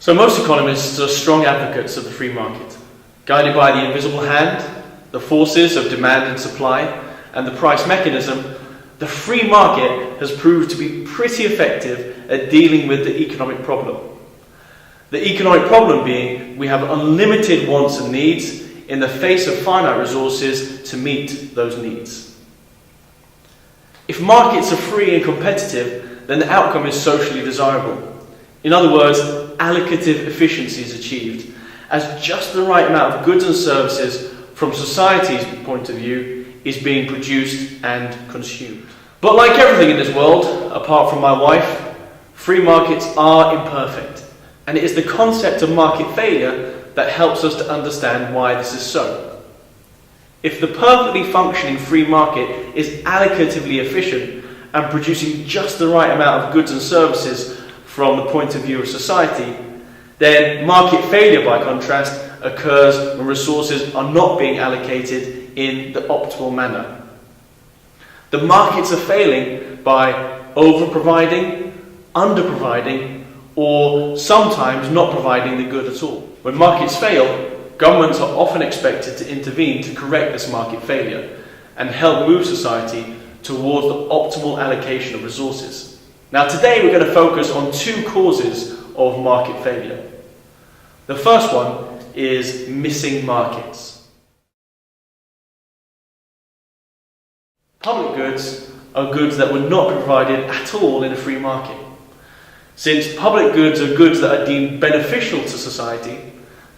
So most economists are strong advocates of the free market. Guided by the invisible hand, the forces of demand and supply, and the price mechanism, the free market has proved to be pretty effective at dealing with the economic problem. The economic problem being we have unlimited wants and needs in the face of finite resources to meet those needs. If markets are free and competitive, then the outcome is socially desirable. In other words, allocative efficiency is achieved, as just the right amount of goods and services from society's point of view is being produced and consumed. But like everything in this world, apart from my wife, free markets are imperfect, and it is the concept of market failure that helps us to understand why this is so. If the perfectly functioning free market is allocatively efficient and producing just the right amount of goods and services from the point of view of society, then market failure, by contrast, occurs when resources are not being allocated in the optimal manner. The markets are failing by over-providing, under-providing, or sometimes not providing the good at all. When markets fail, governments are often expected to intervene to correct this market failure and help move society towards the optimal allocation of resources. Now today we're going to focus on two causes of market failure. The first one is missing markets. Public goods are goods that were not provided at all in a free market. Since public goods are goods that are deemed beneficial to society,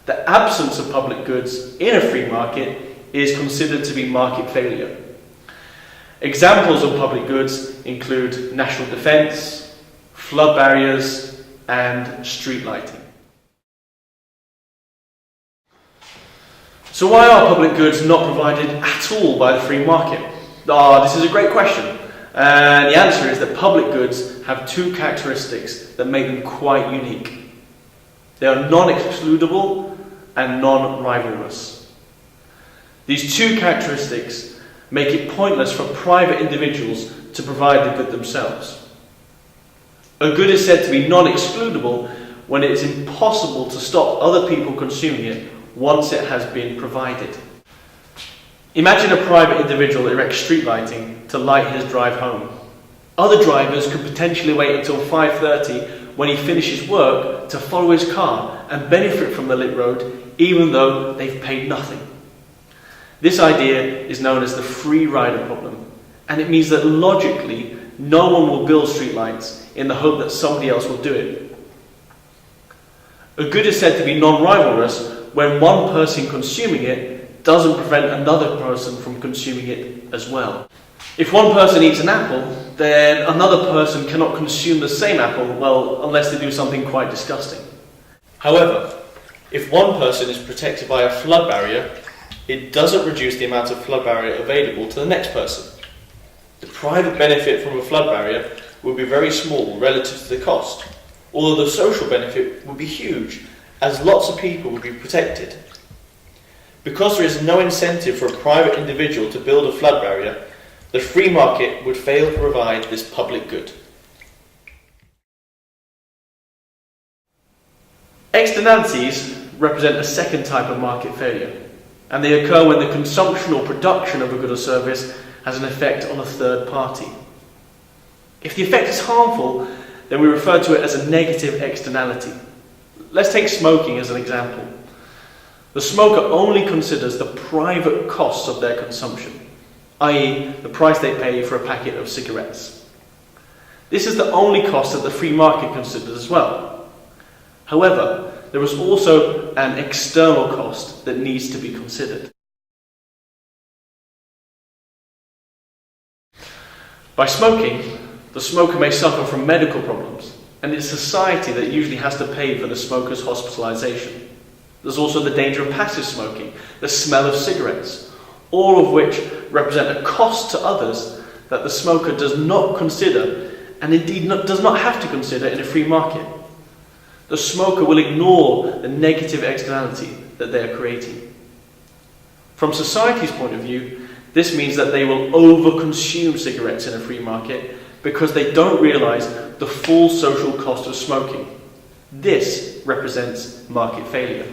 the absence of public goods in a free market is considered to be market failure. Examples of public goods include national defence, flood barriers, and street lighting. So why are public goods not provided at all by the free market? This is a great question. And the answer is that public goods have two characteristics that make them quite unique. They are non-excludable and non-rivalrous. These two characteristics make it pointless for private individuals to provide the good themselves. A good is said to be non-excludable when it is impossible to stop other people consuming it once it has been provided. Imagine a private individual erects street lighting to light his drive home. Other drivers could potentially wait until 5:30 when he finishes work to follow his car and benefit from the lit road even though they've paid nothing. This idea is known as the free rider problem, and it means that logically no one will build streetlights in the hope that somebody else will do it. A good is said to be non-rivalrous when one person consuming it doesn't prevent another person from consuming it as well. If one person eats an apple, then another person cannot consume the same apple, well, unless they do something quite disgusting. However, if one person is protected by a flood barrier, it doesn't reduce the amount of flood barrier available to the next person. The private benefit from a flood barrier would be very small relative to the cost, although the social benefit would be huge, as lots of people would be protected. Because there is no incentive for a private individual to build a flood barrier, the free market would fail to provide this public good. Externalities represent a second type of market failure, and they occur when the consumption or production of a good or service has an effect on a third party. If the effect is harmful, then we refer to it as a negative externality. Let's take smoking as an example. The smoker only considers the private costs of their consumption, i.e. the price they pay for a packet of cigarettes. This is the only cost that the free market considers as well. However, there is also an external cost that needs to be considered. By smoking, the smoker may suffer from medical problems, and it's society that usually has to pay for the smoker's hospitalization. There's also the danger of passive smoking, the smell of cigarettes, all of which represent a cost to others that the smoker does not consider, and indeed does not have to consider in a free market. The smoker will ignore the negative externality that they are creating. From society's point of view, this means that they will over-consume cigarettes in a free market because they don't realise the full social cost of smoking. This represents market failure.